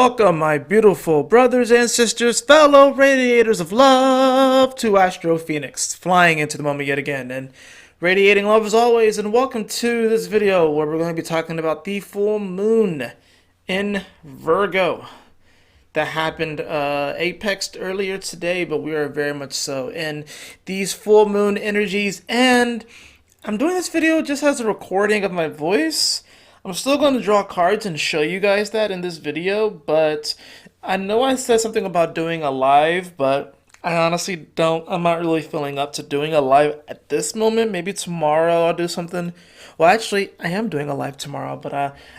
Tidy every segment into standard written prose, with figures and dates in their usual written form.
Welcome, my beautiful brothers and sisters, fellow radiators of love, to Astro Fenixx, flying into the moment yet again, and radiating love as always, and welcome to this video where we're going to be talking about the full moon in Virgo that happened apexed earlier today, but we are very much so in these full moon energies, and I'm doing this video just as a recording of my voice. I'm still going to draw cards and show you guys that in this video, but I know I said something about doing a live, but I honestly don't, I'm not really feeling up to doing a live at this moment. Maybe tomorrow I'll do something. Well, actually, I am doing a live tomorrow, but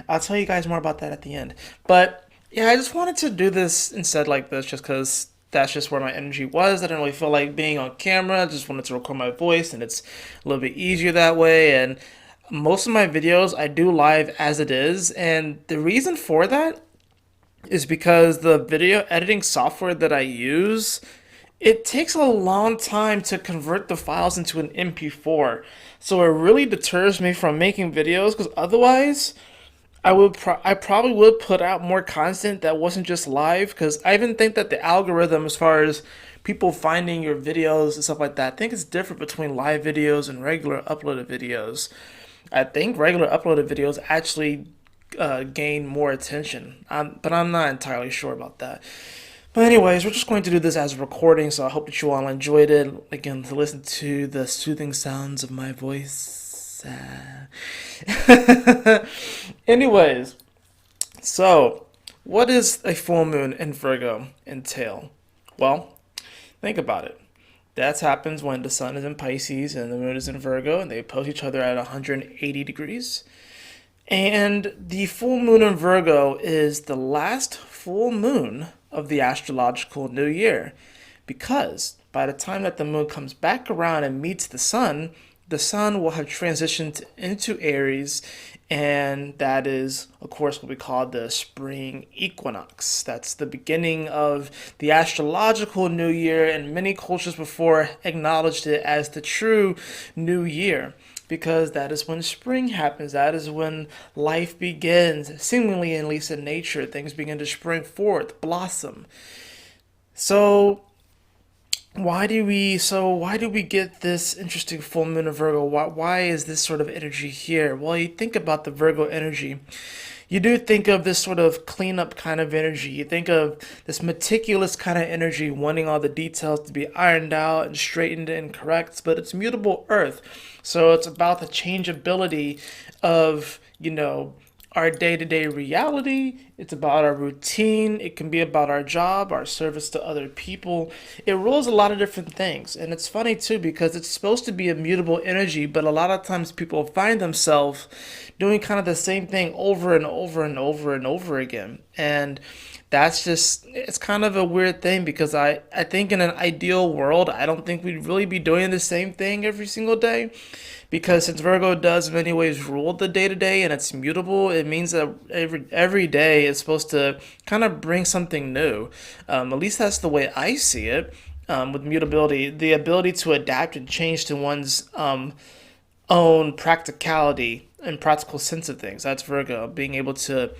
I'll tell you guys more about that at the end. But yeah, I just wanted to do this instead like this just because that's just where my energy was. I didn't really feel like being on camera. I just wanted to record my voice, and it's a little bit easier that way. And most of my videos I do live as it is, and the reason for that is because the video editing software that I use, it takes a long time to convert the files into an MP4. So it really deters me from making videos, because otherwise I probably would put out more content that wasn't just live, because I even think that the algorithm, as far as people finding your videos and stuff like that, I think it's different between live videos and regular uploaded videos. I think regular uploaded videos actually gain more attention, but I'm not entirely sure about that. But anyways, we're just going to do this as a recording, so I hope that you all enjoyed it. Again, to listen to the soothing sounds of my voice. Anyways, so what does a full moon in Virgo entail? Well, think about it. That happens when the sun is in Pisces and the moon is in Virgo, and they oppose each other at 180 degrees. And the full moon in Virgo is the last full moon of the astrological new year, because by the time that the moon comes back around and meets the sun will have transitioned into Aries, and that is, of course, what we call the spring equinox. That's the beginning of the astrological new year, and many cultures before acknowledged it as the true new year, because that is when spring happens. That is when life begins, seemingly, at least in nature. Things begin to spring forth, blossom. So why do we get this interesting full moon of Virgo? Why is this sort of energy here? Well, you think about the Virgo energy, you do think of this sort of cleanup kind of energy. You think of this meticulous kind of energy, wanting all the details to be ironed out and straightened and correct, but it's mutable earth. So it's about the changeability of, our day-to-day reality. It's about our routine. It can be about our job, our service to other people. It rules a lot of different things. And it's funny too, because it's supposed to be a mutable energy, but a lot of times people find themselves doing kind of the same thing over and over and over and over again. And it's kind of a weird thing, because I think in an ideal world, I don't think we'd really be doing the same thing every single day. Because since Virgo does in many ways rule the day-to-day and it's mutable, it means that every day is supposed to kind of bring something new. At least that's the way I see it. With mutability, the ability to adapt and change to one's own practicality and practical sense of things. That's Virgo, being able to,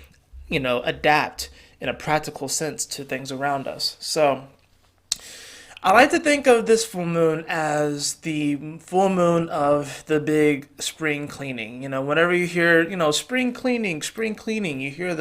adapt in a practical sense to things around us. So I like to think of this full moon as the full moon of the big spring cleaning. Whenever you hear, spring cleaning, you hear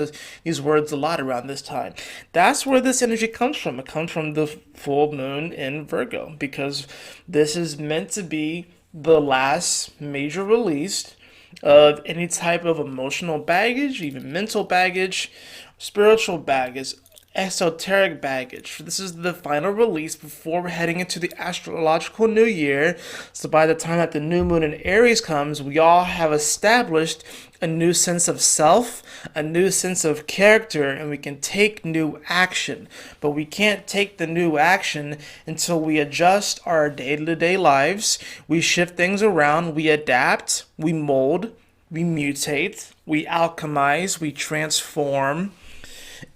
these words a lot around this time. That's where this energy comes from. It comes from the full moon in Virgo, because this is meant to be the last major release of any type of emotional baggage, even mental baggage, spiritual baggage, esoteric baggage. This is the final release before we're heading into the astrological new year. So by the time that the new moon in Aries comes, we all have established a new sense of self, a new sense of character, and we can take new action. But we can't take the new action until we adjust our day-to-day lives. We shift things around, we adapt, we mold, we mutate, we alchemize, we transform.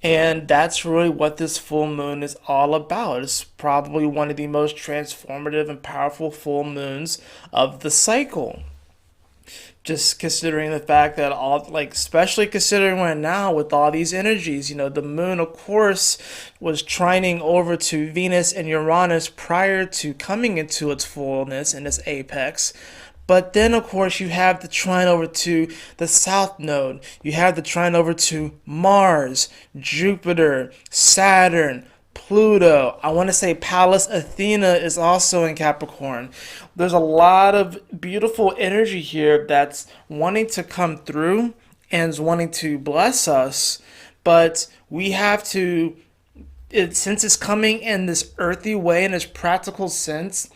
And that's really what this full moon is all about. It's probably one of the most transformative and powerful full moons of the cycle. Just considering the fact that all, like, especially considering right now with all these energies, the moon, of course, was trining over to Venus and Uranus prior to coming into its fullness and its apex. But then, of course, you have the trine over to the south node. You have the trine over to Mars, Jupiter, Saturn, Pluto. I want to say Pallas Athena is also in Capricorn. There's a lot of beautiful energy here that's wanting to come through and is wanting to bless us. But we have to, since it's coming in this earthy way, in this practical sense,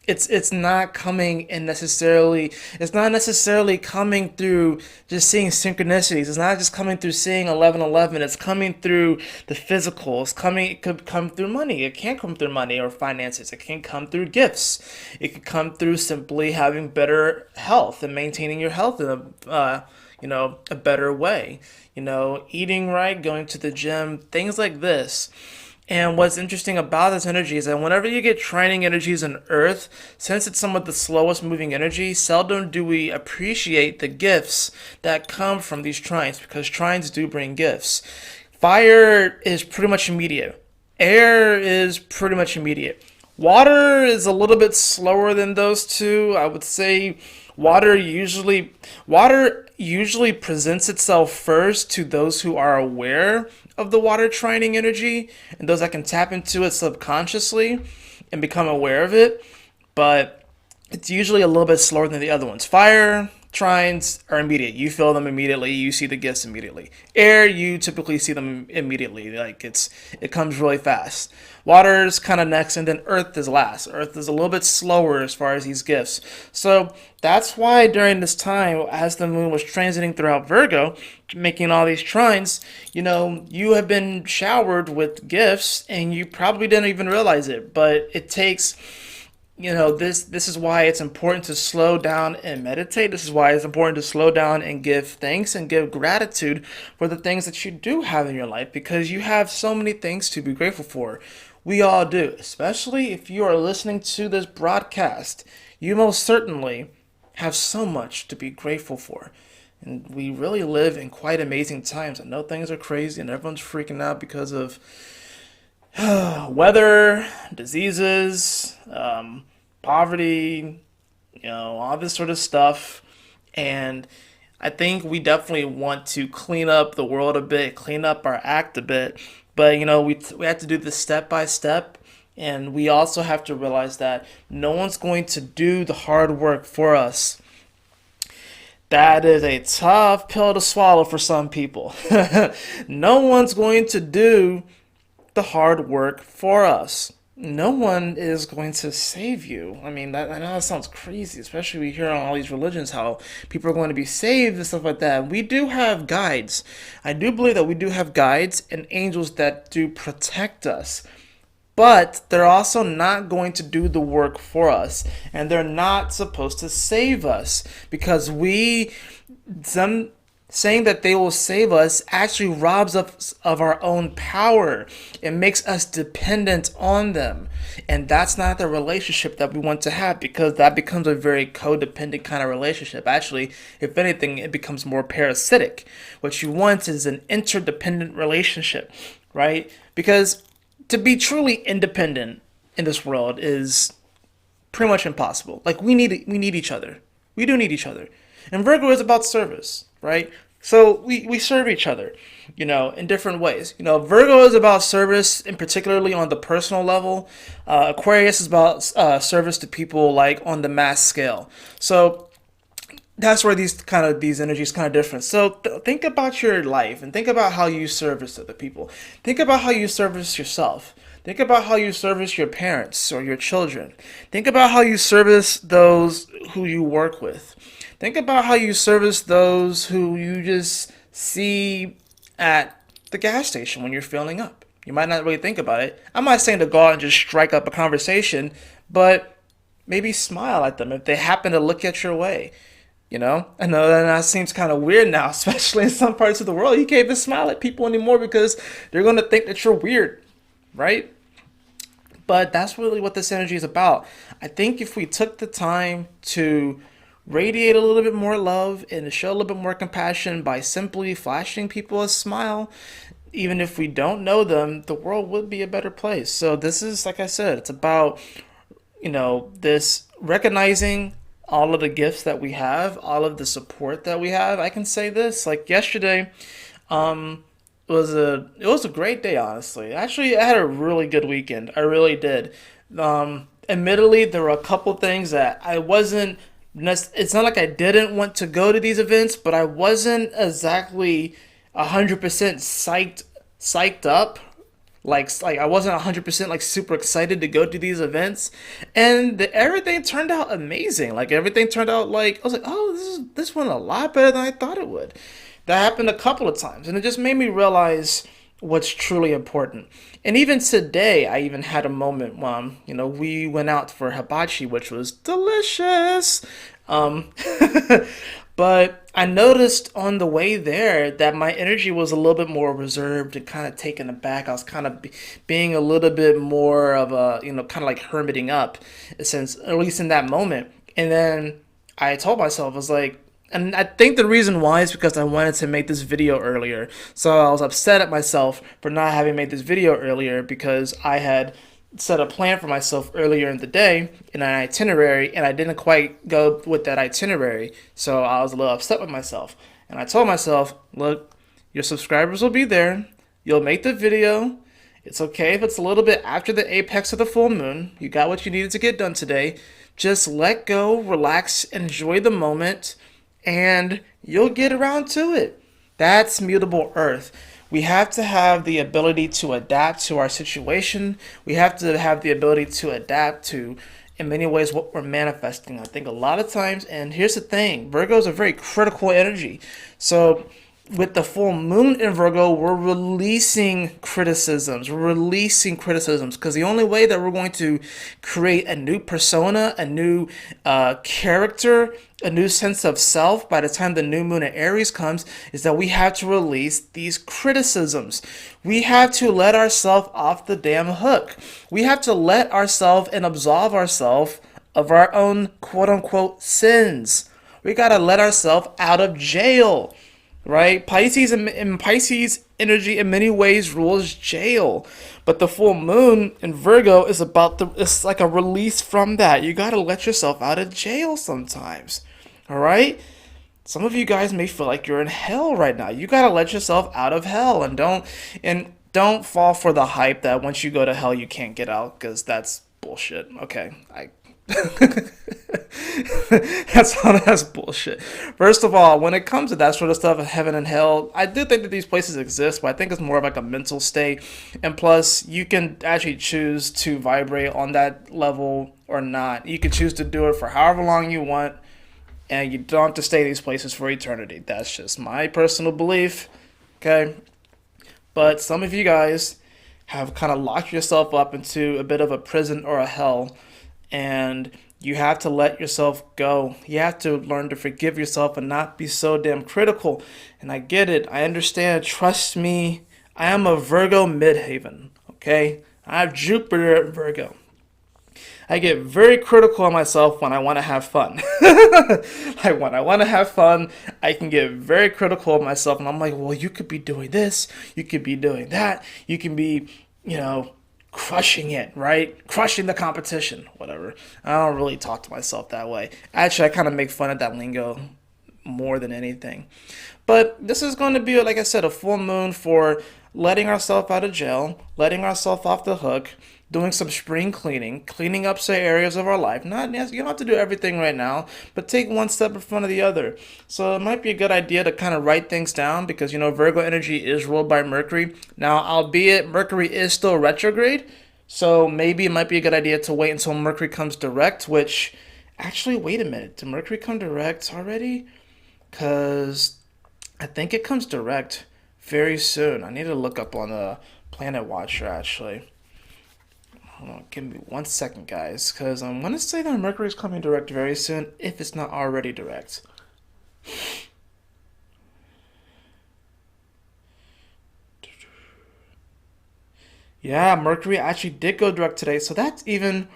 it's not coming in necessarily, it's not necessarily coming through just seeing synchronicities. It's not just coming through seeing 1111. It's coming through the physical. It could come through money. It can come through money or finances. It can come through gifts. It could come through simply having better health and maintaining your health in a better way. Eating right, going to the gym, things like this. And what's interesting about this energy is that whenever you get trining energies in Earth, since it's somewhat the slowest moving energy, seldom do we appreciate the gifts that come from these trines, because trines do bring gifts. Fire is pretty much immediate. Air is pretty much immediate. Water is a little bit slower than those two. I would say water usually presents itself first to those who are aware of the water trining energy and those that can tap into it subconsciously and become aware of it. But it's usually a little bit slower than the other ones. Fire trines are immediate. You feel them immediately. You see the gifts immediately. Air, you typically see them immediately. Like it comes really fast. Water's kind of next, and then Earth is last. Earth is a little bit slower as far as these gifts. So that's why during this time, as the moon was transiting throughout Virgo, making all these trines, you have been showered with gifts, and you probably didn't even realize it. But it takes this is why it's important to slow down and meditate. This is why it's important to slow down and give thanks and give gratitude for the things that you do have in your life, because you have so many things to be grateful for. We all do, especially if you are listening to this broadcast. You most certainly have so much to be grateful for. And we really live in quite amazing times. I know things are crazy and everyone's freaking out because of weather, diseases, poverty, all this sort of stuff. And I think we definitely want to clean up the world a bit, clean up our act a bit. But, we have to do this step by step. And we also have to realize that no one's going to do the hard work for us. That is a tough pill to swallow for some people. No one's going to do the hard work for us. No one is going to save you. I mean, I know that sounds crazy, especially we hear on all these religions how people are going to be saved and stuff like that. We do have guides. I do believe that we do have guides and angels that do protect us. But they're also not going to do the work for us. And they're not supposed to save us. Because them saying that they will save us actually robs us of our own power. It makes us dependent on them. And that's not the relationship that we want to have, because that becomes a very codependent kind of relationship. Actually, if anything, it becomes more parasitic. What you want is an interdependent relationship, right? Because to be truly independent in this world is pretty much impossible. Like, we need each other. We do need each other. And Virgo is about service, right? So we serve each other, in different ways. Virgo is about service, and particularly on the personal level. Aquarius is about service to people, like on the mass scale. So that's where these energies kind of different. So think about your life and think about how you service other people. Think about how you service yourself. Think about how you service your parents or your children. Think about how you service those who you work with. Think about how you service those who you just see at the gas station when you're filling up. You might not really think about it. I'm not saying to go out and just strike up a conversation, but maybe smile at them if they happen to look at your way. I know that seems kind of weird now, especially in some parts of the world. You can't even smile at people anymore because they're going to think that you're weird, right? But that's really what this energy is about. I think if we took the time to radiate a little bit more love and show a little bit more compassion by simply flashing people a smile. Even if we don't know them, the world would be a better place. So this is, like I said, it's about, this recognizing all of the gifts that we have, all of the support that we have. I can say this, like yesterday, it was a great day, honestly. Actually, I had a really good weekend. I really did. Admittedly, there were a couple things that I wasn't. It's not like I didn't want to go to these events, but I wasn't exactly 100% psyched up. Like I wasn't 100% like super excited to go to these events, and everything turned out amazing. Like everything turned out like I was like, oh, this went a lot better than I thought it would. That happened a couple of times, and it just made me realize what's truly important. And even today, I even had a moment when, we went out for hibachi, which was delicious. Um, but I noticed on the way there that my energy was a little bit more reserved and kind of taken aback. I was kind of being a little bit more of a, kind of like hermiting up, since at least in that moment. And then I told myself, I was like, and I think the reason why is because I wanted to make this video earlier. So I was upset at myself for not having made this video earlier because I had set a plan for myself earlier in the day in an itinerary and I didn't quite go with that itinerary. So I was a little upset with myself. And I told myself, look, your subscribers will be there. You'll make the video. It's okay if it's a little bit after the apex of the full moon. You got what you needed to get done today. Just let go, relax, enjoy the moment, and you'll get around to it. That's mutable earth. We have to have the ability to adapt to our situation. We have to have the ability to adapt to, in many ways, what we're manifesting. I think a lot of times, and here's the thing, Virgo is a very critical energy. So with the full moon in Virgo, we're releasing criticisms. We're releasing criticisms because the only way that we're going to create a new persona, a new character, a new sense of self by the time the new moon in Aries comes is that we have to release these criticisms. We have to let ourselves off the damn hook. We have to let ourselves and absolve ourselves of our own quote unquote sins. We got to let ourselves out of jail. Right? Pisces and Pisces energy in many ways rules jail. But the full moon in Virgo is it's like a release from that. You got to let yourself out of jail sometimes. All right? Some of you guys may feel like you're in hell right now. You got to let yourself out of hell and don't fall for the hype that once you go to hell you can't get out, cuz that's bullshit. Okay. That's bullshit. First of all, when it comes to that sort of stuff, heaven and hell, I do think that these places exist, but I think it's more of like a mental state. And plus, you can actually choose to vibrate on that level or not. You can choose to do it for however long you want, and you don't have to stay in these places for eternity. That's just my personal belief. Okay? But some of you guys have kind of locked yourself up into a bit of a prison or a hell, and you have to let yourself go. You have to learn to forgive yourself and not be so damn critical. And I get it. I understand. Trust me. I am a Virgo midhaven. Okay? I have Jupiter at Virgo. I get very critical on myself when I want to have fun. Like when I want to have fun, I can get very critical of myself. And I'm like, well, you could be doing this. You could be doing that. You can be, crushing it, right? Crushing the competition, whatever. I don't really talk to myself that way. Actually, I kind of make fun of that lingo more than anything. But this is going to be, like I said, a full moon for letting ourselves out of jail, letting ourselves off the hook, doing some spring cleaning up some areas of our life. Not You don't have to do everything right now, but take one step in front of the other. So it might be a good idea to kind of write things down because, Virgo energy is ruled by Mercury. Now, albeit Mercury is still retrograde, so maybe it might be a good idea to wait until Mercury comes direct, which, actually, wait a minute. Did Mercury come direct already? Because I think it comes direct very soon. I need to look up on the Planet Watcher, actually. Hold on, give me 1 second, guys, because I'm going to say that Mercury is coming direct very soon, if it's not already direct. Yeah, Mercury actually did go direct today, so that's even...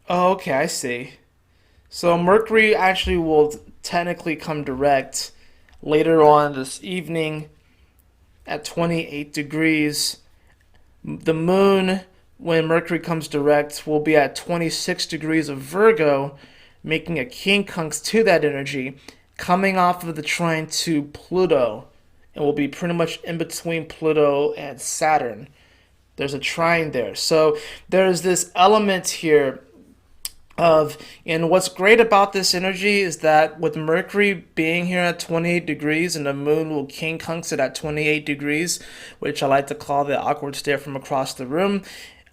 Oh, okay, I see. So Mercury actually will technically come direct later on this evening at 28 degrees. The moon, when Mercury comes direct, will be at 26 degrees of Virgo, making a quincunx to that energy, coming off of the trine to Pluto, and will be pretty much in between Pluto and Saturn. There's a trine there. So there's this element here of, and what's great about this energy is that with Mercury being here at 28 degrees and the moon will quincunx it at 28 degrees, which I like to call the awkward stare from across the room.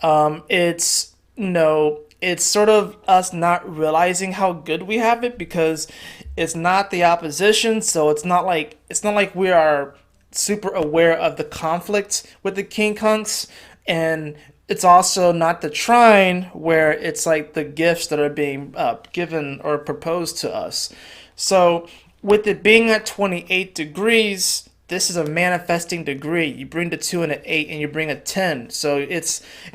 It's, it's sort of us not realizing how good we have it, because it's not the opposition, so it's not like we are super aware of the conflict with the quincunx, and it's also not the trine where it's like the gifts that are being given or proposed to us. So with it being at 28 degrees, this is a manifesting degree. You bring the 2 and an 8 and you bring a 10. So it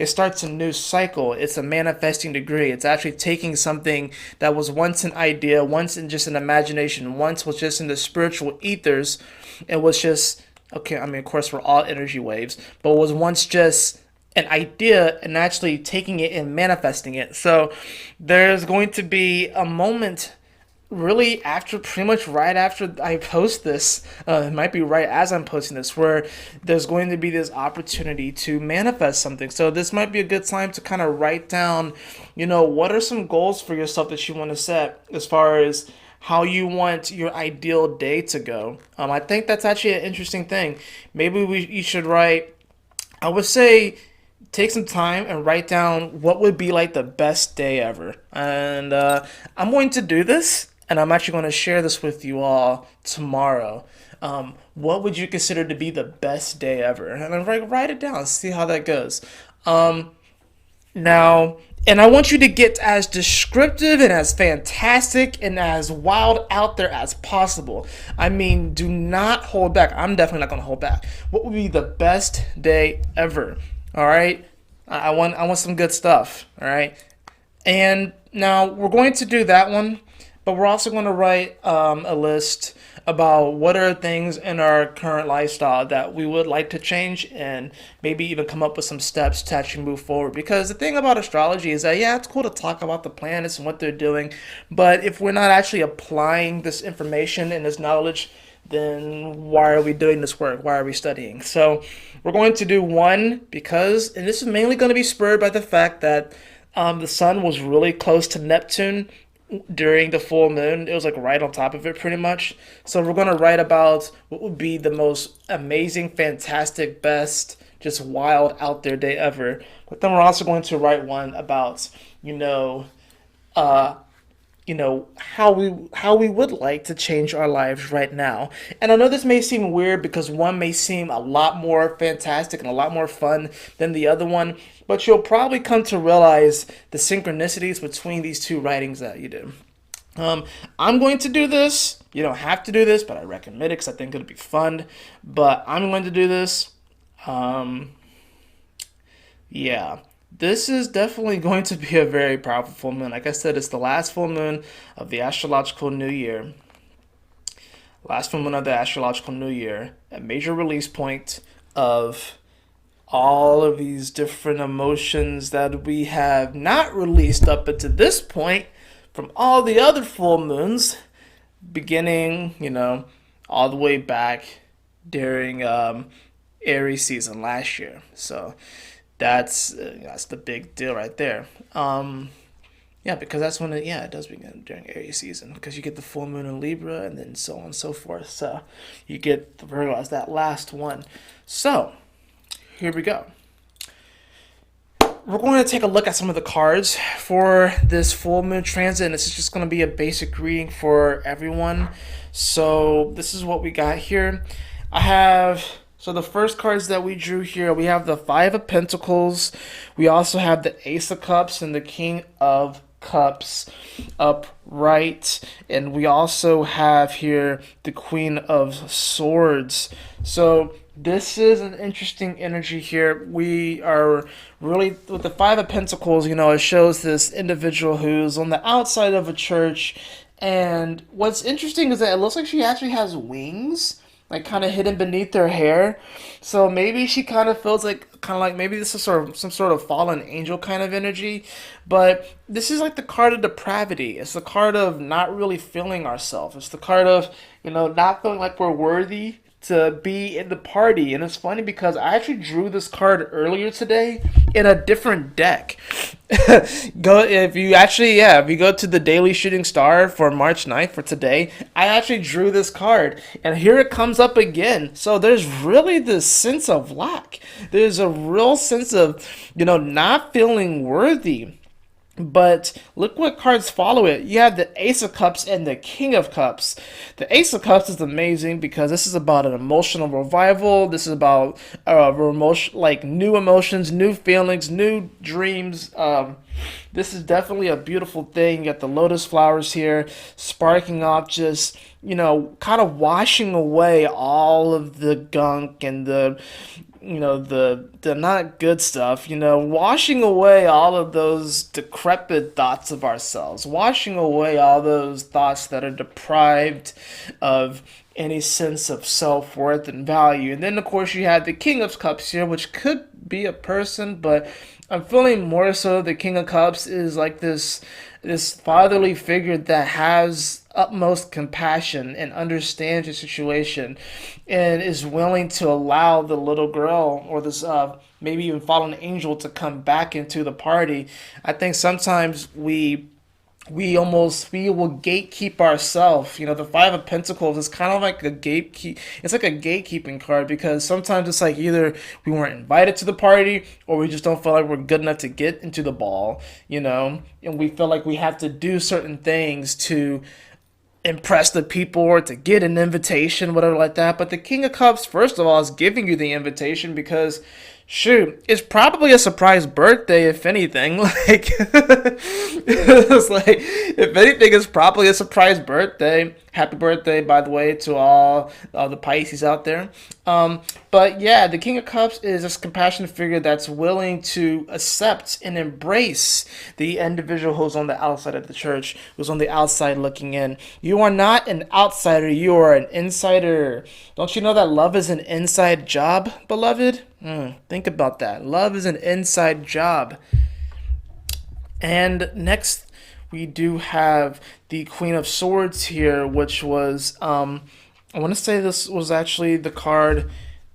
starts a new cycle. It's a manifesting degree. It's actually taking something that was once an idea, once in just an imagination, once was just in the spiritual ethers. It was just, okay, I mean, of course, we're all energy waves, but was once just an idea and actually taking it and manifesting it. So there's going to be a moment really after, pretty much right after I post this, it might be right as I'm posting this, where there's going to be this opportunity to manifest something. So this might be a good time to kind of write down, what are some goals for yourself that you want to set as far as how you want your ideal day to go. I think that's actually an interesting thing. Maybe you should write, I would say, take some time and write down what would be like the best day ever. And I'm going to do this, and I'm actually going to share this with you all tomorrow. What would you consider to be the best day ever? And I'm like, write it down, see how that goes. Now, and I want you to get as descriptive and as fantastic and as wild out there as possible. I mean, do not hold back. I'm definitely not going to hold back. What would be the best day ever? All right. I want some good stuff. All right. And now we're going to do that one, but we're also going to write a list about what are things in our current lifestyle that we would like to change, and maybe even come up with some steps to actually move forward. Because the thing about astrology is that, yeah, it's cool to talk about the planets and what they're doing, but if we're not actually applying this information and this knowledge, then why are we doing this work? Why are we studying? So we're going to do one because, and this is mainly going to be spurred by the fact that the sun was really close to Neptune during the full moon. It was like right on top of it pretty much. So we're going to write about what would be the most amazing, fantastic, best, just wild out there day ever. But then we're also going to write one about, how we would like to change our lives right now. And I know this may seem weird because one may seem a lot more fantastic and a lot more fun than the other one, but you'll probably come to realize the synchronicities between these two writings that you do. I'm going to do this. You don't have to do this, but I recommend it because I think it'll be fun. But I'm going to do this. Yeah. This is definitely going to be a very powerful full moon. Like I said, it's the last full moon of the astrological new year. Last full moon of the astrological new year. A major release point of all of these different emotions that we have not released up until this point from all the other full moons, beginning, all the way back during Aries season last year. So that's the big deal right there. Yeah, because that's when it does begin during Aries season, because you get the full moon in Libra and then so on and so forth. So you get the Virgo as that last one. So here we go. We're going to take a look at some of the cards for this full moon transit, and this is just going to be a basic reading for everyone. So this is what we got here. So the first cards that we drew here, we have the Five of Pentacles. We also have the Ace of Cups and the King of Cups upright. And we also have here the Queen of Swords. So This is an interesting energy here. We are really, with the Five of Pentacles, it shows this individual who's on the outside of a church. And what's interesting is that it looks like she actually has wings, like kind of hidden beneath her hair. So maybe she kind of feels like, maybe this is sort of some sort of fallen angel kind of energy. But this is like the card of depravity. It's the card of not really feeling ourselves. It's the card of, not feeling like we're worthy to be in the party. And it's funny because I actually drew this card earlier today in a different deck. If you go to the Daily Shooting Star for March 9th for today, I actually drew this card and here it comes up again. So there's really this sense of lack. There's a real sense of, not feeling worthy. But look what cards follow it. You have the Ace of Cups and the King of Cups. The Ace of Cups is amazing because this is about an emotional revival. This is about like new emotions, new feelings, new dreams. This is definitely a beautiful thing. You got the lotus flowers here, sparking off, just kind of washing away all of the gunk and the not good stuff, washing away all of those decrepit thoughts of ourselves, washing away all those thoughts that are deprived of any sense of self-worth and value. And then of course you have the King of Cups here, which could be a person, but I'm feeling more so the King of Cups is like this fatherly figure that has utmost compassion and understands your situation and is willing to allow the little girl or this maybe even fallen angel to come back into the party. I think sometimes we almost feel will gatekeep ourselves. The Five of Pentacles is kind of like a gatekeep. It's like a gatekeeping card because sometimes it's like either we weren't invited to the party or we just don't feel like we're good enough to get into the ball, and we feel like we have to do certain things to impress the people or to get an invitation, whatever like that. But the King of Cups, first of all, is giving you the invitation because shoot, it's probably a surprise birthday, if anything. Like, it's like, if anything, it's probably a surprise birthday. Happy birthday, by the way, to all the Pisces out there. But yeah, the King of Cups is this compassionate figure that's willing to accept and embrace the individual who's on the outside of the church, who's on the outside looking in. You are not an outsider, you are an insider. Don't you know that love is an inside job, beloved? Think about that. Love is an inside job. And next, we do have the Queen of Swords here, which was, I want to say this was actually the card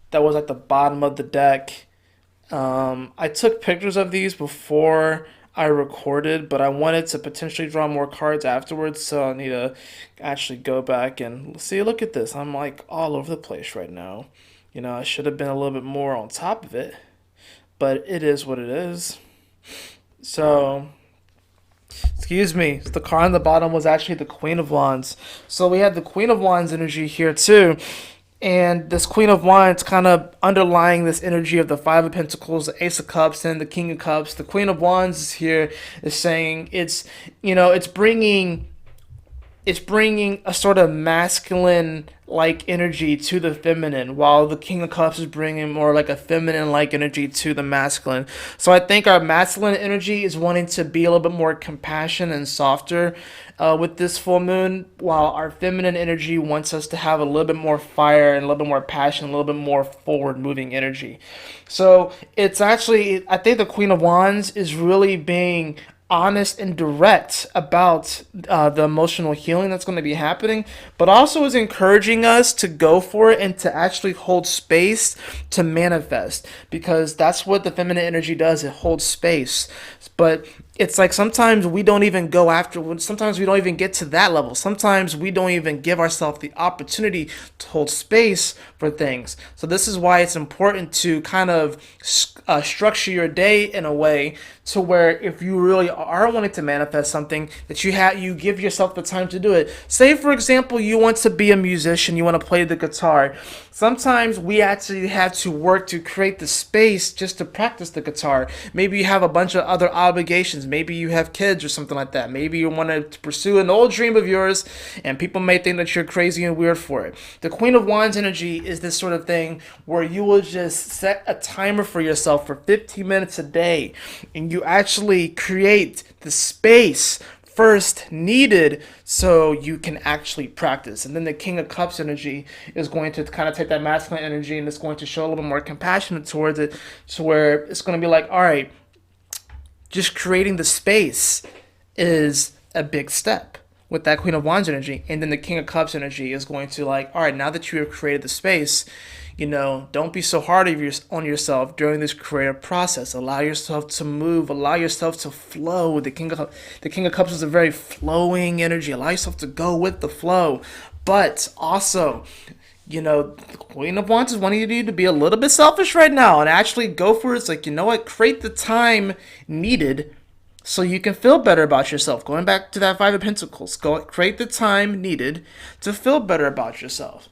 that was at the bottom of the deck. I took pictures of these before I recorded, but I wanted to potentially draw more cards afterwards, so I need to actually go back and see. Look at this. I'm like all over the place right now. I should have been a little bit more on top of it, but it is what it is. So, excuse me, the card on the bottom was actually the Queen of Wands. So we had the Queen of Wands energy here too. And this Queen of Wands kind of underlying this energy of the Five of Pentacles, the Ace of Cups, and the King of Cups. The Queen of Wands is here is saying it's bringing a sort of masculine like energy to the feminine, while the King of Cups is bringing more like a feminine like energy to the masculine. So I think our masculine energy is wanting to be a little bit more compassionate and softer with this full moon, while our feminine energy wants us to have a little bit more fire and a little bit more passion, a little bit more forward moving energy. So it's actually, I think the Queen of Wands is really being honest and direct about the emotional healing that's going to be happening, but also is encouraging us to go for it and to actually hold space to manifest, because that's what the feminine energy does. It holds space. But it's like sometimes we don't even go after, sometimes we don't even get to that level. Sometimes we don't even give ourselves the opportunity to hold space for things. So this is why it's important to kind of structure your day in a way to where if you really are wanting to manifest something, that you give yourself the time to do it. Say, for example, you want to be a musician, you want to play the guitar. Sometimes we actually have to work to create the space just to practice the guitar. Maybe you have a bunch of other obligations. Maybe you have kids or something like that. Maybe you want to pursue an old dream of yours, and people may think that you're crazy and weird for it. The Queen of Wands energy is this sort of thing where you will just set a timer for yourself for 15 minutes a day, and you actually create the space first needed so you can actually practice. And then the King of Cups energy is going to kind of take that masculine energy, and it's going to show a little bit more compassionate towards it, to where it's going to be like, all right, just creating the space is a big step with that Queen of Wands energy. And then the King of Cups energy is going to like, all right, now that you have created the space, don't be so hard on yourself during this creative process. Allow yourself to move. Allow yourself to flow. The King of Cups is a very flowing energy. Allow yourself to go with the flow. But also, the Queen of Wands is wanting you to be a little bit selfish right now and actually go for it. It's like, you know what? Create the time needed so you can feel better about yourself. Going back to that Five of Pentacles. Create the time needed to feel better about yourself.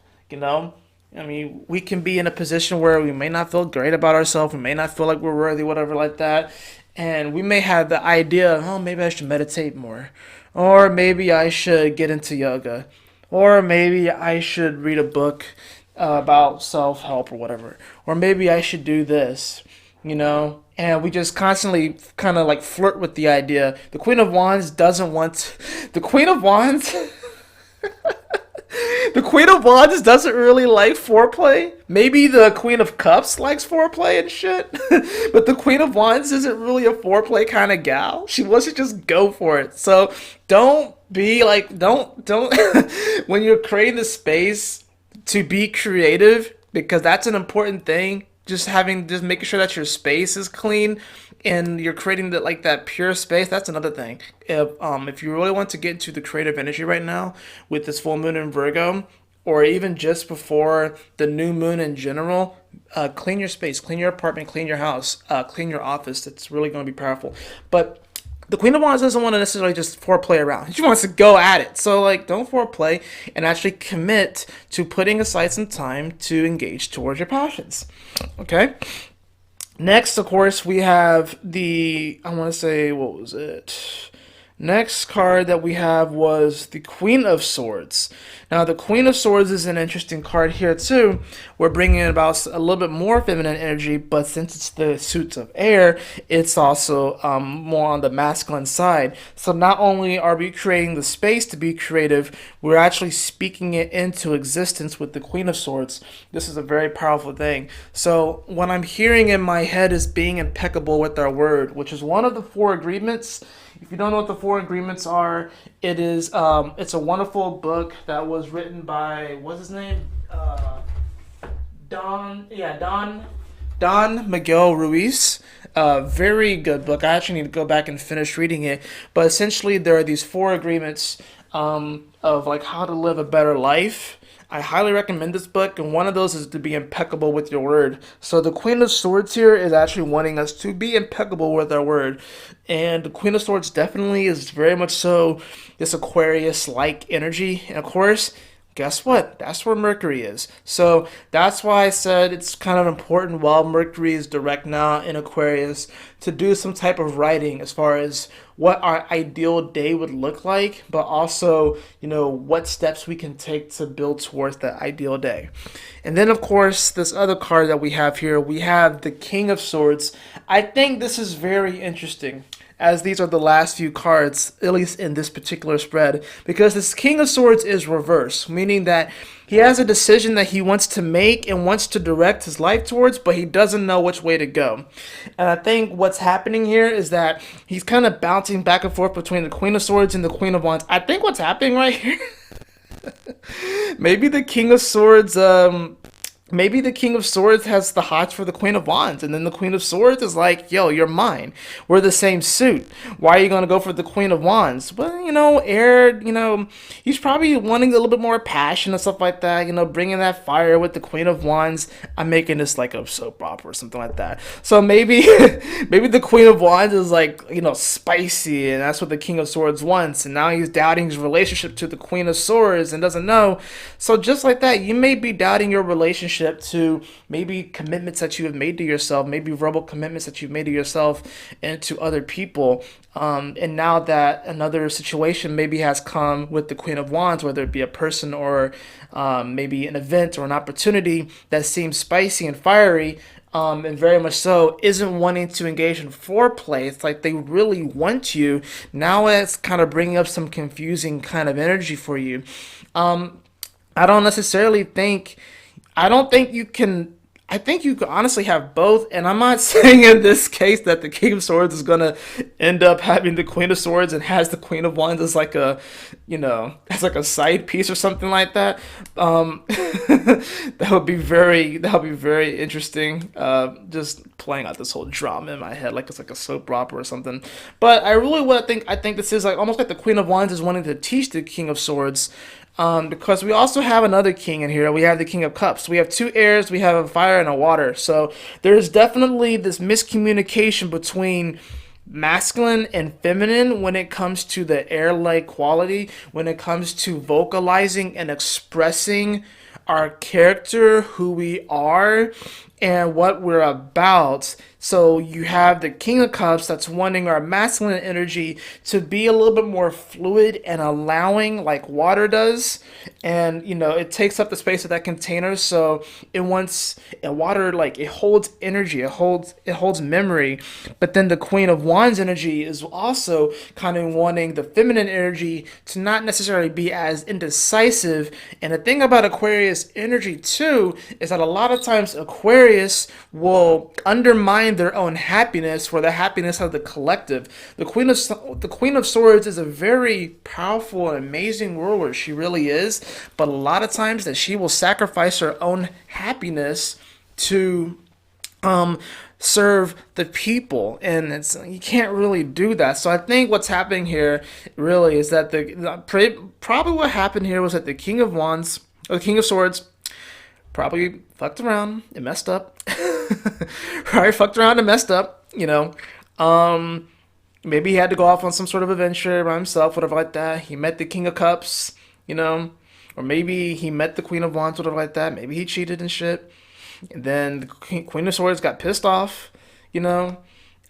We can be in a position where we may not feel great about ourselves. We may not feel like we're worthy, whatever like that. And we may have the idea, oh, maybe I should meditate more. Or maybe I should get into yoga. Or maybe I should read a book about self-help or whatever. Or maybe I should do this, And we just constantly kind of like flirt with the idea. The Queen of Wands doesn't want... The Queen of Wands... The Queen of Wands doesn't really like foreplay. Maybe the Queen of Cups likes foreplay and shit. But the Queen of Wands isn't really a foreplay kind of gal. She wants to just go for it. So don't be like, don't, when you're creating the space to be creative, because that's an important thing. Just making sure that your space is clean and you're creating that pure space. That's another thing. If you really want to get into the creative energy right now with this full moon in Virgo, or even just before the new moon in general, clean your space, clean your apartment, clean your house, clean your office. That's really going to be powerful. But the Queen of Wands doesn't want to necessarily just foreplay around. She wants to go at it. So, don't foreplay and actually commit to putting aside some time to engage towards your passions. Okay? Next, of course, we have Next card that we have was the Queen of Swords. Now, the Queen of Swords is an interesting card here, too. We're bringing about a little bit more feminine energy, but since it's the suits of air, it's also more on the masculine side. So not only are we creating the space to be creative, we're actually speaking it into existence with the Queen of Swords. This is a very powerful thing. So what I'm hearing in my head is being impeccable with our word, which is one of the 4 agreements. If you don't know what the 4 agreements are, it's a wonderful book that was written by, what's his name? Don Miguel Ruiz. Very good book. I actually need to go back and finish reading it. But essentially, there are these 4 agreements of how to live a better life. I highly recommend this book, and one of those is to be impeccable with your word. So the Queen of Swords here is actually wanting us to be impeccable with our word. And the Queen of Swords definitely is very much so this Aquarius-like energy. And of course, guess what? That's where Mercury is. So that's why I said it's kind of important while Mercury is direct now in Aquarius to do some type of writing as far as what our ideal day would look like, but also, what steps we can take to build towards that ideal day. And then, of course, this other card that we have here, we have the King of Swords. I think this is very interesting, as these are the last few cards, at least in this particular spread, because this King of Swords is reverse, meaning that he has a decision that he wants to make and wants to direct his life towards, but he doesn't know which way to go. And I think what's happening here is that he's kind of bouncing back and forth between the Queen of Swords and the Queen of Wands. I think what's happening right here, maybe the King of Swords maybe the King of Swords has the hots for the Queen of Wands, and then the Queen of Swords is like, yo, you're mine. We're the same suit. Why are you gonna go for the Queen of Wands? Well, air, he's probably wanting a little bit more passion and stuff like that, bringing that fire with the Queen of Wands. I'm making this like a soap opera or something like that. So maybe, maybe the Queen of Wands is like, spicy, and that's what the King of Swords wants, and now he's doubting his relationship to the Queen of Swords and doesn't know. So just like that, you may be doubting your relationship to maybe commitments that you have made to yourself, maybe verbal commitments that you've made to yourself and to other people. And now that another situation maybe has come with the Queen of Wands, whether it be a person or maybe an event or an opportunity that seems spicy and fiery, and very much so, isn't wanting to engage in foreplay. It's like they really want you. Now it's kind of bringing up some confusing kind of energy for you. I don't necessarily think I don't think you can. I think you could honestly have both, and I'm not saying in this case that the King of Swords is gonna end up having the Queen of Swords and has the Queen of Wands as like a, as like a side piece or something like that. That would be very interesting. Just playing out this whole drama in my head like it's like a soap opera or something. But I think this is like almost like the Queen of Wands is wanting to teach the King of Swords, because we also have another king in here. We have the King of Cups. We have two airs. We have a fire and a water. So there's definitely this miscommunication between masculine and feminine when it comes to the air-like quality, when it comes to vocalizing and expressing our character, who we are, and what we're about. So you have the King of Cups that's wanting our masculine energy to be a little bit more fluid and allowing, like water does. And it takes up the space of that container. So it wants, and water, like, it holds energy, it holds memory. But then the Queen of Wands energy is also kind of wanting the feminine energy to not necessarily be as indecisive. And the thing about Aquarius energy too is that a lot of times Aquarius will undermine their own happiness for the happiness of the collective. The Queen of Swords is a very powerful and amazing ruler. She really is, but a lot of times that she will sacrifice her own happiness to serve the people, and you can't really do that. So I think what's happening here really is that probably what happened here was that the King of Wands or the King of Swords probably fucked around and messed up. Probably fucked around and messed up, Maybe he had to go off on some sort of adventure by himself, whatever like that. He met the King of Cups, or maybe he met the Queen of Wands, whatever like that. Maybe he cheated and shit. And then the Queen of Swords got pissed off, you know,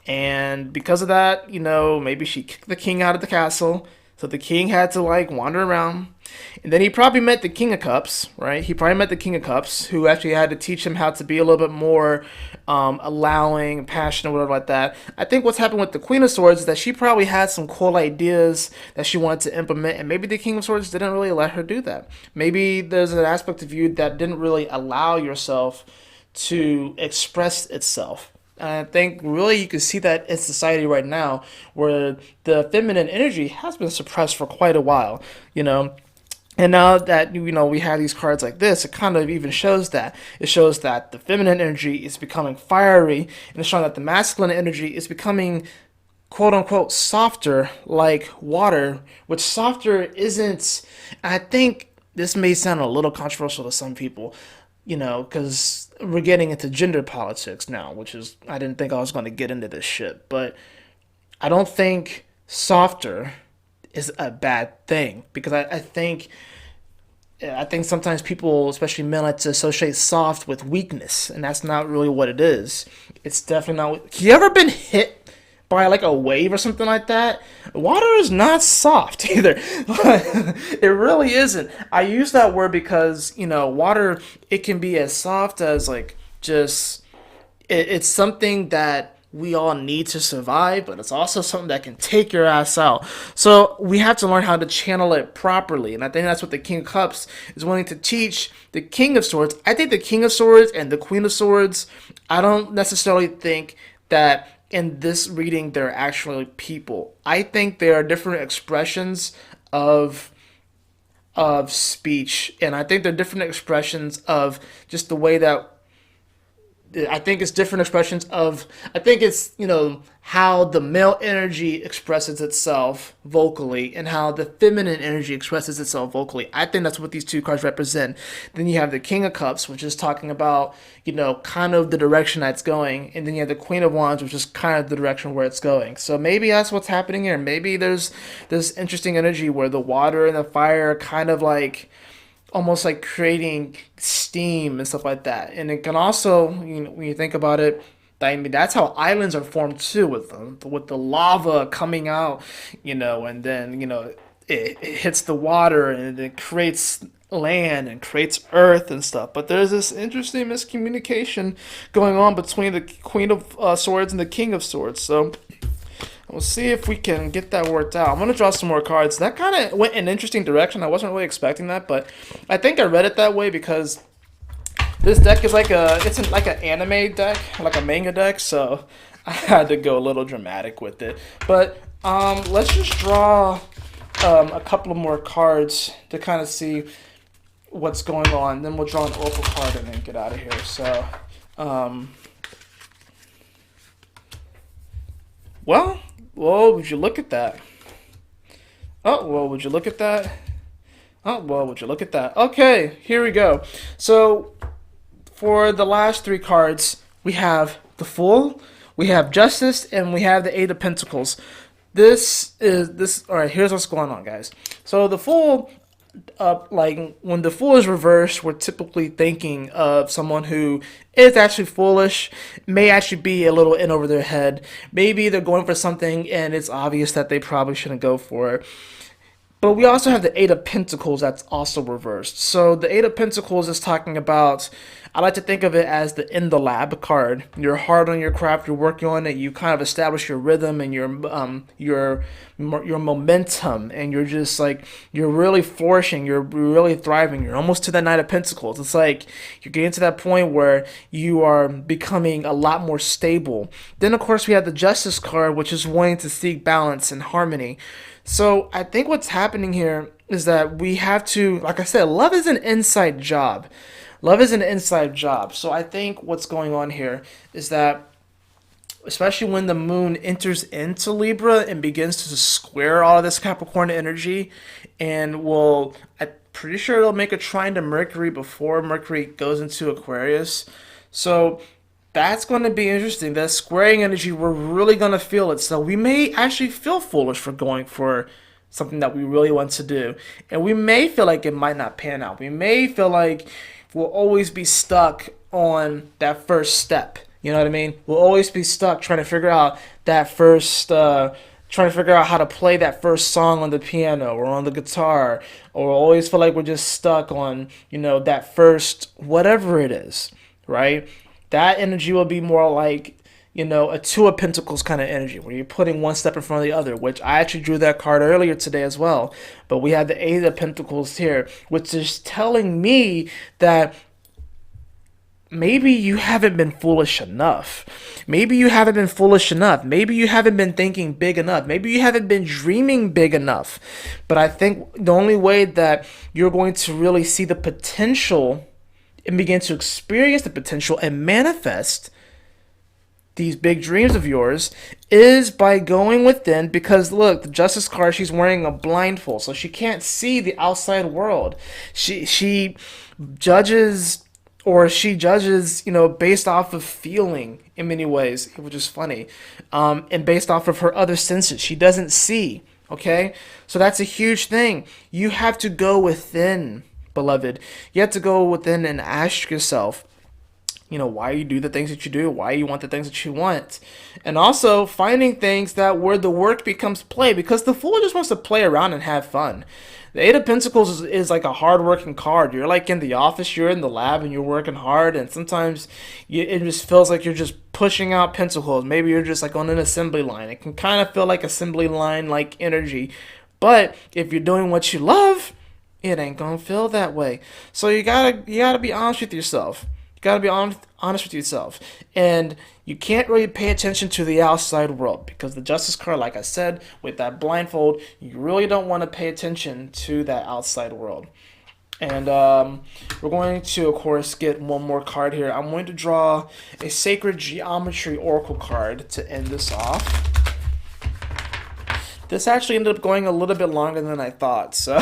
and because of that, maybe she kicked the king out of the castle. So the king had to like wander around. And then he probably met the King of Cups, right? He probably met the King of Cups, who actually had to teach him how to be a little bit more allowing, passionate, whatever like that. I think what's happened with the Queen of Swords is that she probably had some cool ideas that she wanted to implement, and maybe the King of Swords didn't really let her do that. Maybe there's an aspect of you that didn't really allow yourself to express itself. And I think really you can see that in society right now, where the feminine energy has been suppressed for quite a while. And now that we have these cards like this, it kind of even shows that. It shows that the feminine energy is becoming fiery, and it's showing that the masculine energy is becoming quote unquote softer, like water, which softer isn't. I think this may sound a little controversial to some people, because we're getting into gender politics now, which is, I didn't think I was going to get into this shit, but I don't think softer is a bad thing, because I think sometimes people, especially men, like to associate soft with weakness, and that's not really what it is. It's definitely not. You ever been hit by like a wave or something like that? Water is not soft either. It really isn't. I use that word because water, it can be as soft as like just it's something that we all need to survive, but it's also something that can take your ass out. So we have to learn how to channel it properly. And I think that's what the King of Cups is wanting to teach the King of Swords. I think the King of Swords and the Queen of Swords, I don't necessarily think that in this reading they're actually people. I think they are different expressions of of speech, and I think they're different expressions of just the way that I think it's different expressions of, I think it's, how the male energy expresses itself vocally and how the feminine energy expresses itself vocally. I think that's what these two cards represent. Then you have the King of Cups, which is talking about, kind of the direction that's going. And then you have the Queen of Wands, which is kind of the direction where it's going. So maybe that's what's happening here. Maybe there's this interesting energy where the water and the fire are kind of like, almost like creating steam and stuff like that. And it can also, when you think about it, I mean that's how islands are formed too, with the lava coming out, and then it hits the water and it creates land and creates earth and stuff. But there's this interesting miscommunication going on between the Queen of Swords and the King of Swords. So we'll see if we can get that worked out. I'm going to draw some more cards. That kind of went in an interesting direction. I wasn't really expecting that, but I think I read it that way because this deck is like like an anime deck, like a manga deck, so I had to go a little dramatic with it. But let's just draw a couple of more cards to kind of see what's going on. Then we'll draw an oracle card and then get out of here. So, well, would you look at that? Oh, well, would you look at that? Oh, well, would you look at that? Okay, here we go. So, for the last three cards, we have the Fool, we have Justice, and we have the Eight of Pentacles. All right, here's what's going on, guys. So, the Fool, like when the Fool is reversed, we're typically thinking of someone who is actually foolish, may actually be a little in over their head. Maybe they're going for something and it's obvious that they probably shouldn't go for it. But we also have the Eight of Pentacles that's also reversed. So the Eight of Pentacles is talking about, I like to think of it as the in the lab card. You're hard on your craft, you're working on it, you kind of establish your rhythm and your momentum, and you're just like, you're really flourishing, you're really thriving. You're almost to the Knight of Pentacles. It's like you're getting to that point where you are becoming a lot more stable. Then of course we have the Justice card, which is wanting to seek balance and harmony. So I think what's happening here is that we have to, like I said, love is an inside job. Love is an inside job. So I think what's going on here is that, especially when the moon enters into Libra and begins to square all of this Capricorn energy, and I'm pretty sure it'll make a trine to Mercury before Mercury goes into Aquarius. So that's going to be interesting. That squaring energy, we're really going to feel it. So we may actually feel foolish for going for something that we really want to do. And we may feel like it might not pan out. We may feel like we'll always be stuck on that first step. You know what I mean? We'll always be stuck trying to figure out that first, trying to figure out how to play that first song on the piano or on the guitar. Or we'll always feel like we're just stuck on, that first, whatever it is, right? That energy will be more like, a Two of Pentacles kind of energy, where you're putting one step in front of the other, which I actually drew that card earlier today as well. But we have the Eight of Pentacles here, which is telling me that maybe you haven't been foolish enough. Maybe you haven't been foolish enough. Maybe you haven't been thinking big enough. Maybe you haven't been dreaming big enough. But I think the only way that you're going to really see the potential and begin to experience the potential and manifest these big dreams of yours is by going within. Because look, the Justice card, she's wearing a blindfold, so she can't see the outside world. She judges, based off of feeling in many ways, which is funny, and based off of her other senses. She doesn't see, okay? So that's a huge thing. You have to go within, beloved. You have to go within and ask yourself, why you do the things that you do, why you want the things that you want. And also finding things that where the work becomes play, because the Fool just wants to play around and have fun. The Eight of Pentacles is like a hard-working card. You're like in the office, you're in the lab, and you're working hard, and sometimes it just feels like you're just pushing out pentacles. Maybe you're just like on an assembly line. It can kind of feel like assembly line-like energy. But if you're doing what you love, it ain't gonna feel that way. So you gotta be honest with yourself. You got to be honest with yourself. And you can't really pay attention to the outside world because the Justice card, like I said, with that blindfold, you really don't want to pay attention to that outside world. And we're going to, of course, get one more card here. I'm going to draw a Sacred Geometry Oracle card to end this off. This actually ended up going a little bit longer than I thought, so.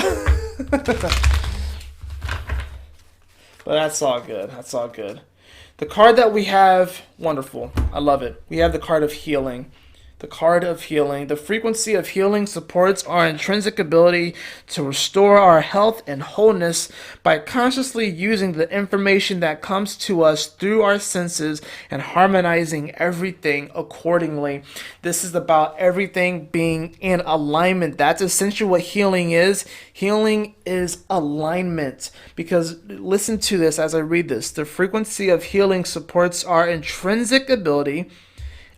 But that's all good. That's all good. The card that we have, wonderful. I love it. We have the card of healing. The card of healing. The frequency of healing supports our intrinsic ability to restore our health and wholeness by consciously using the information that comes to us through our senses and harmonizing everything accordingly. This is about everything being in alignment. That's essentially what healing is. Healing is alignment. Because listen to this as I read this. The frequency of healing supports our intrinsic ability,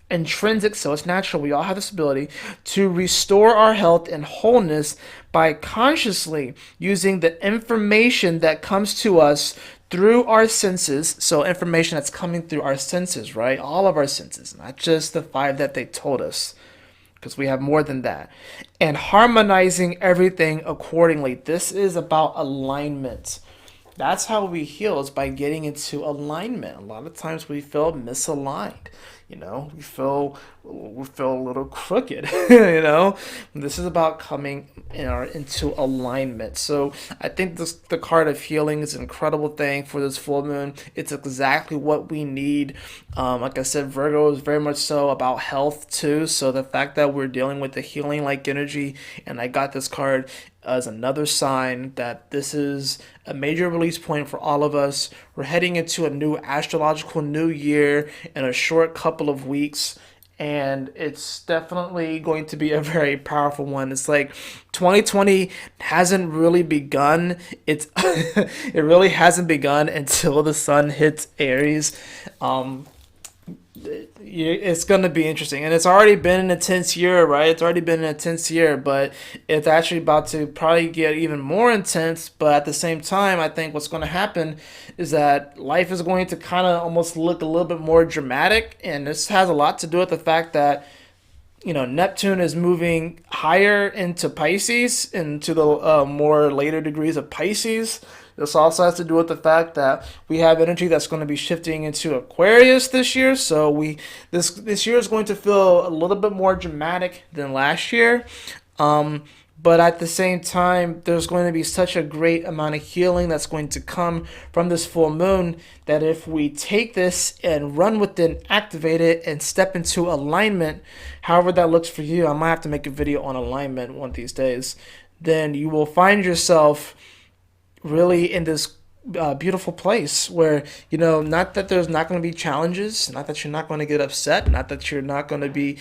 so it's natural, we all have this ability to restore our health and wholeness by consciously using the information that comes to us through our senses. So information that's coming through our senses, right? All of our senses, not just the 5 that they told us, because we have more than that. And harmonizing everything accordingly. This is about alignment. That's how we heal, is by getting into alignment. A lot of times we feel misaligned. We feel a little crooked. This is about coming into alignment. So I think the card of healing is an incredible thing for this full moon. It's exactly what we need. Like I said, Virgo is very much so about health too. So the fact that we're dealing with the healing like energy, and I got this card as another sign that this is a major release point for all of us. We're heading into a new astrological new year in a short couple of weeks, and it's definitely going to be a very powerful one. It's like 2020 hasn't really begun. It really hasn't begun until the sun hits Aries. It's going to be interesting, and it's already been an intense year, right? It's already been an intense year, but it's actually about to probably get even more intense. But at the same time, I think what's going to happen is that life is going to kind of almost look a little bit more dramatic, and this has a lot to do with the fact that Neptune is moving higher into Pisces, into the more later degrees of Pisces. This also has to do with the fact that we have energy that's going to be shifting into Aquarius this year. So this year is going to feel a little bit more dramatic than last year. But at the same time, there's going to be such a great amount of healing that's going to come from this full moon that if we take this and run with it, activate it, and step into alignment, however that looks for you, I might have to make a video on alignment one of these days, then you will find yourself really in this beautiful place where, not that there's not going to be challenges, not that you're not going to get upset, not that you're not going to be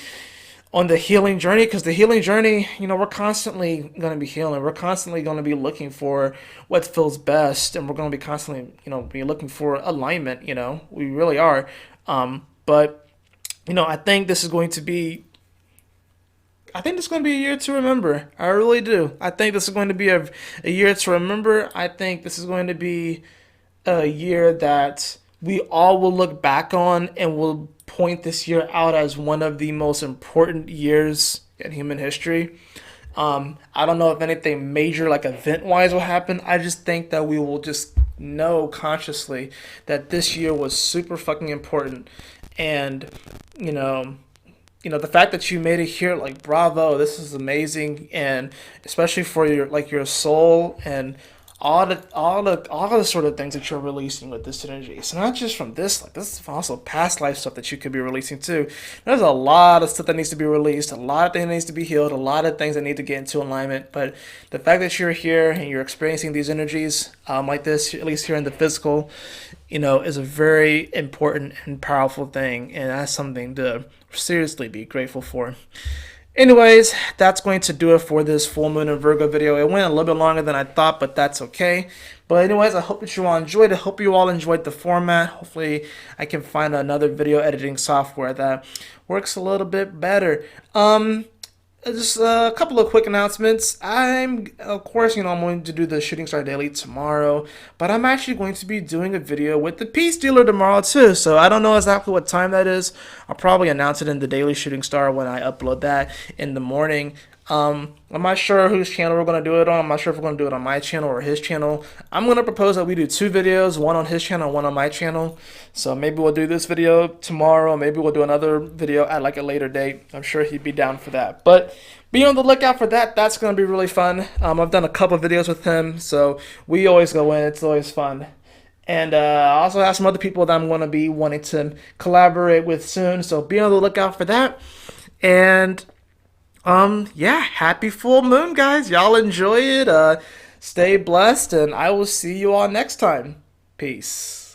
on the healing journey, because the healing journey, we're constantly going to be healing. We're constantly going to be looking for what feels best, and we're going to be constantly, be looking for alignment. We really are. But I think this is going to be a year to remember. I really do. I think this is going to be a year to remember. I think this is going to be a year that we all will look back on and will point this year out as one of the most important years in human history. I don't know if anything major, like event-wise, will happen. I just think that we will just know consciously that this year was super fucking important. And, the fact that you made it here, like, bravo, this is amazing. And especially for your soul and all the sort of things that you're releasing with this energy. So not just from this, this is also past life stuff that you could be releasing too. There's a lot of stuff that needs to be released, a lot of things that needs to be healed, a lot of things that need to get into alignment. But the fact that you're here and you're experiencing these energies like this, at least here in the physical, is a very important and powerful thing, and that's something to seriously be grateful for. Anyways, that's going to do it for this full moon in Virgo video. It went a little bit longer than I thought, but that's okay. But anyways, I hope that you all enjoyed it. I hope you all enjoyed the format. Hopefully, I can find another video editing software that works a little bit better. just a couple of quick announcements. Of course, I'm going to do the Shooting Star Daily tomorrow, but I'm actually going to be doing a video with the Peace Dealer tomorrow too. So I don't know exactly what time that is. I'll probably announce it in the Daily Shooting Star when I upload that in the morning. I'm not sure whose channel we're going to do it on. I'm not sure if we're going to do it on my channel or his channel. I'm going to propose that we do 2 videos, one on his channel, one on my channel. So maybe we'll do this video tomorrow. Maybe we'll do another video at like a later date. I'm sure he'd be down for that. But be on the lookout for that. That's going to be really fun. I've done a couple videos with him, so we always go in. It's always fun. And I also have some other people that I'm going to be wanting to collaborate with soon. So be on the lookout for that. And yeah, happy full moon, guys. Y'all enjoy it. Stay blessed, and I will see you all next time. Peace.